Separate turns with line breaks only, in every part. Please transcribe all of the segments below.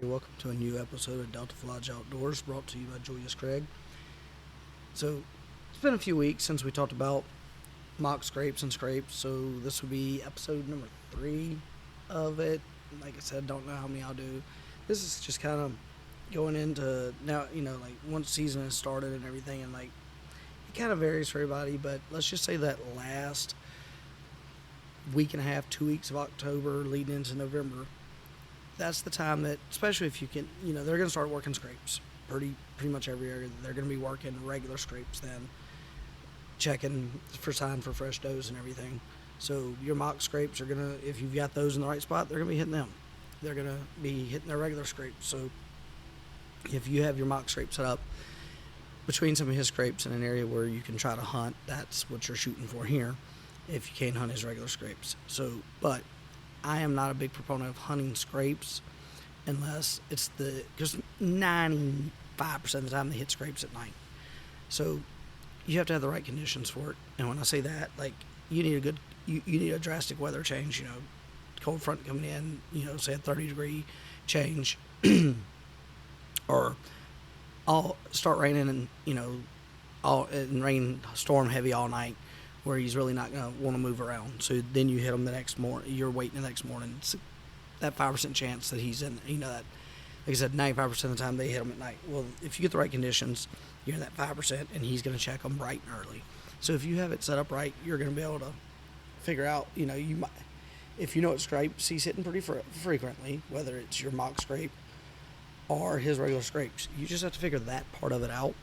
welcome to a new episode of Delta Lodge Outdoors, brought to you by Julius. So, it's been a few weeks since we talked about mock scrapes and scrapes, so this will be episode number 3 of it. Like I said, don't know how many I'll do. This is just kind of going into now, like once season has started and everything, and like it kind of varies for everybody, but let's just say that last week and a half, 2 weeks of October leading into November, that's the time that, especially if you can, they're going to start working scrapes. Pretty much every area, they're going to be working regular scrapes then, checking for sign for fresh does and everything. So your mock scrapes are going to, if you've got those in the right spot, they're going to be hitting them. They're going to be hitting their regular scrapes. So if you have your mock scrape set up between some of his scrapes in an area where you can try to hunt, that's what you're shooting for here, if you can't hunt his regular scrapes. So, but I am not a big proponent of hunting scrapes unless it's because 95% of the time they hit scrapes at night. So you have to have the right conditions for it. And when I say that, like you need a drastic weather change, cold front coming in, say a 30-degree change, or I'll start raining and rain storm heavy all night, where he's really not going to want to move around. So then you hit him the next morning. You're waiting the next morning. It's that 5% chance that he's in, that, like I said, 95% of the time they hit him at night. Well, if you get the right conditions, you're in that 5%, and he's going to check them bright and early. So if you have it set up right, you're going to be able to figure out, you might, if you know what scrapes he's hitting pretty frequently, whether it's your mock scrape or his regular scrapes. You just have to figure that part of it out.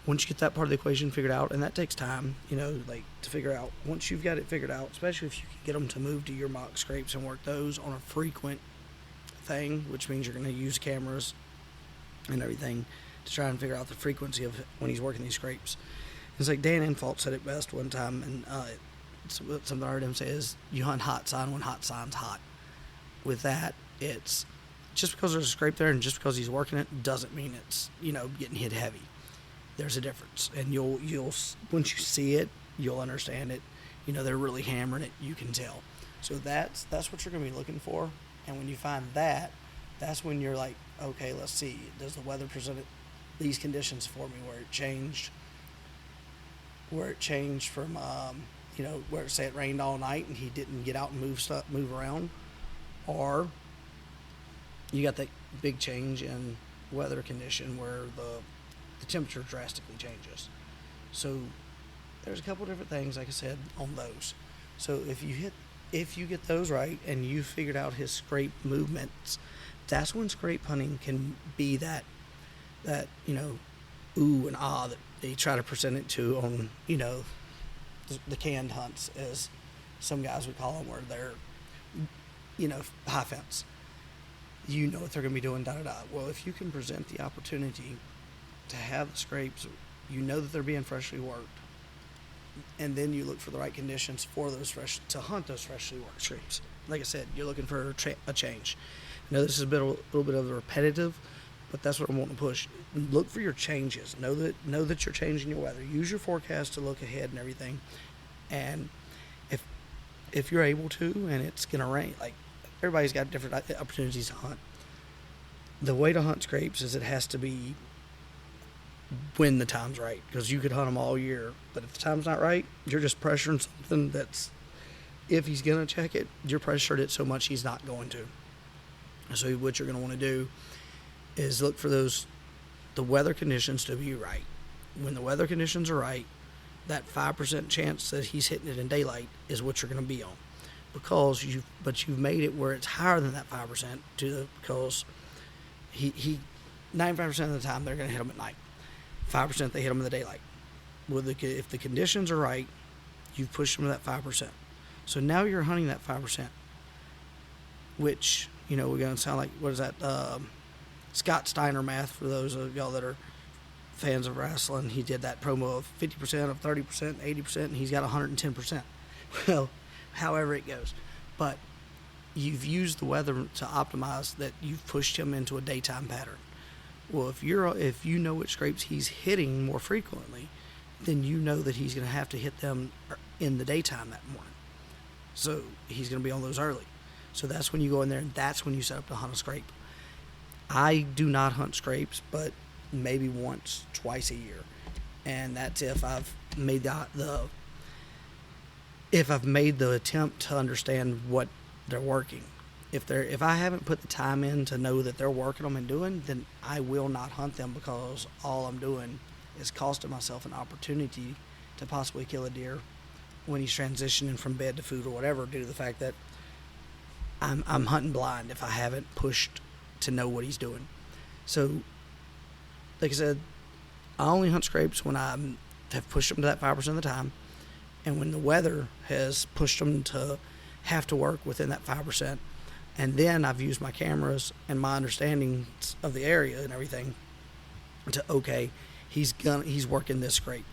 Once you get that part of the equation figured out, and that takes time, to figure out. Once you've got it figured out, especially if you can get them to move to your mock scrapes and work those on a frequent thing, which means you're going to use cameras and everything to try and figure out the frequency of when he's working these scrapes. It's like Dan Infalt said it best one time, and something I heard him say is, you hunt hot sign when hot sign's hot. With that, it's just because there's a scrape there and just because he's working it doesn't mean it's, getting hit heavy. There's a difference, and you'll once you see it, you'll understand it. They're really hammering it. You can tell. So that's what you're going to be looking for. And when you find that, that's when you're like, okay, let's see. Does the weather present these conditions for me where it changed from where say it rained all night and he didn't get out and move around, or you got that big change in weather condition where the temperature drastically changes. So there's a couple different things, like I said, on those. So if you get those right and you figured out his scrape movements, that's when scrape hunting can be that ooh and ah that they try to present it to on the canned hunts, as some guys would call them, where they're high fence. What they're going to be doing, da-da-da. Well, if you can present the opportunity to have the scrapes, that they're being freshly worked, and then you look for the right conditions for those to hunt those freshly worked scrapes. Like I said, you're looking for a change. I know this is a little bit of the repetitive, but that's what I'm wanting to push. Look for your changes. Know that you're changing your weather. Use your forecast to look ahead and everything. And if you're able to, and it's gonna rain, like everybody's got different opportunities to hunt. The way to hunt scrapes is it has to be when the time's right, because you could hunt them all year, but if the time's not right, you're just pressuring something that's, if he's going to check it, you're pressured it so much he's not going to. So what you're going to want to do is look for the weather conditions to be right. When the weather conditions are right, that 5% chance that he's hitting it in daylight is what you're going to be on, because you've made it where it's higher than that 5% because he 95% of the time they're going to hit him at night. 5% they hit them in the daylight. Well, if the conditions are right, you've pushed them to that 5%. So now you're hunting that 5%, which, we're going to sound like, what is that, Scott Steiner math for those of y'all that are fans of wrestling. He did that promo of 50%, of 30%, 80%, and he's got 110%. Well, however it goes. But you've used the weather to optimize that. You've pushed him into a daytime pattern. Well, if you know which scrapes he's hitting more frequently, then you know that he's going to have to hit them in the daytime that morning. So he's going to be on those early. So that's when you go in there, and that's when you set up to hunt a scrape. I do not hunt scrapes, but maybe once, twice a year, and that's if I've made the attempt to understand what they're working. If I haven't put the time in to know that they're working them and doing, then I will not hunt them, because all I'm doing is costing myself an opportunity to possibly kill a deer when he's transitioning from bed to food or whatever, due to the fact that I'm hunting blind if I haven't pushed to know what he's doing. So, like I said, I only hunt scrapes when I have pushed them to that 5% of the time, and when the weather has pushed them to have to work within that 5%. And then I've used my cameras and my understanding of the area and everything to, okay, he's working this scrape.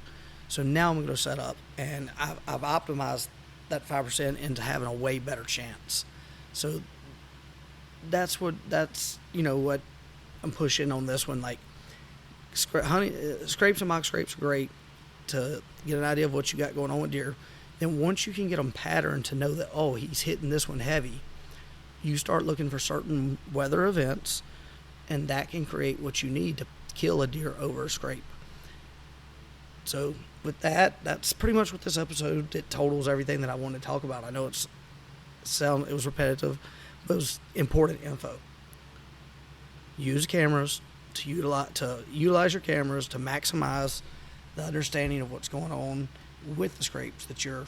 So now I'm going to set up, and I've optimized that 5% into having a way better chance. So that's what I'm pushing on this one. Like, scrapes and mock scrapes are great to get an idea of what you got going on with deer. Then once you can get them patterned to know that, oh, he's hitting this one heavy, you start looking for certain weather events, and that can create what you need to kill a deer over a scrape. So with that's pretty much what this episode, it totals everything that I wanted to talk about. I know it was repetitive, but it was important info. Use cameras to utilize your cameras to maximize the understanding of what's going on with the scrapes that you're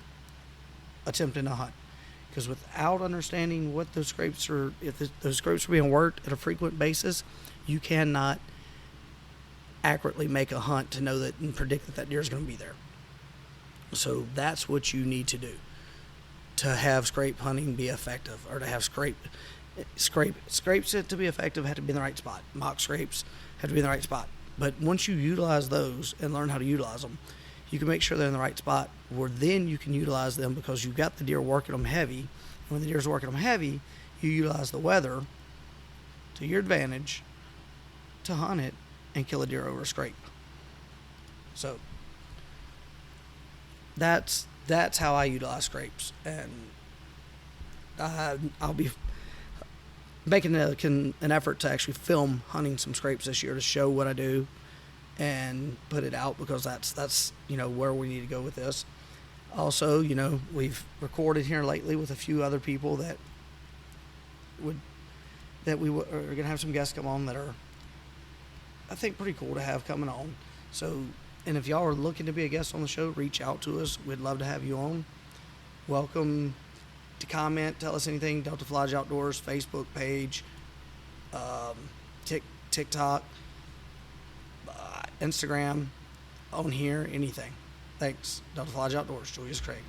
attempting to hunt. Because without understanding what those scrapes are, if those scrapes are being worked at a frequent basis, you cannot accurately make a hunt to know that and predict that deer is going to be there. So that's what you need to do to have scrape hunting be effective, or to have scrapes to be effective have to be in the right spot. Mock scrapes have to be in the right spot. But once you utilize those and learn how to utilize them, you can make sure they're in the right spot, where then you can utilize them because you've got the deer working them heavy. And when the deer's working them heavy, you utilize the weather to your advantage to hunt it and kill a deer over a scrape. So that's how I utilize scrapes, and I'll be making an effort to actually film hunting some scrapes this year to show what I do and put it out, because that's where we need to go with this. Also, we've recorded here lately with a few other people that we are going to have some guests come on that are, I think, pretty cool to have coming on. So, and if y'all are looking to be a guest on the show, reach out to us. We'd love to have you on. Welcome to comment, tell us anything. Delta Flies Outdoors Facebook page, TikTok, Instagram, on here, anything. Thanks. Delta Flies Outdoors, Julius Craig.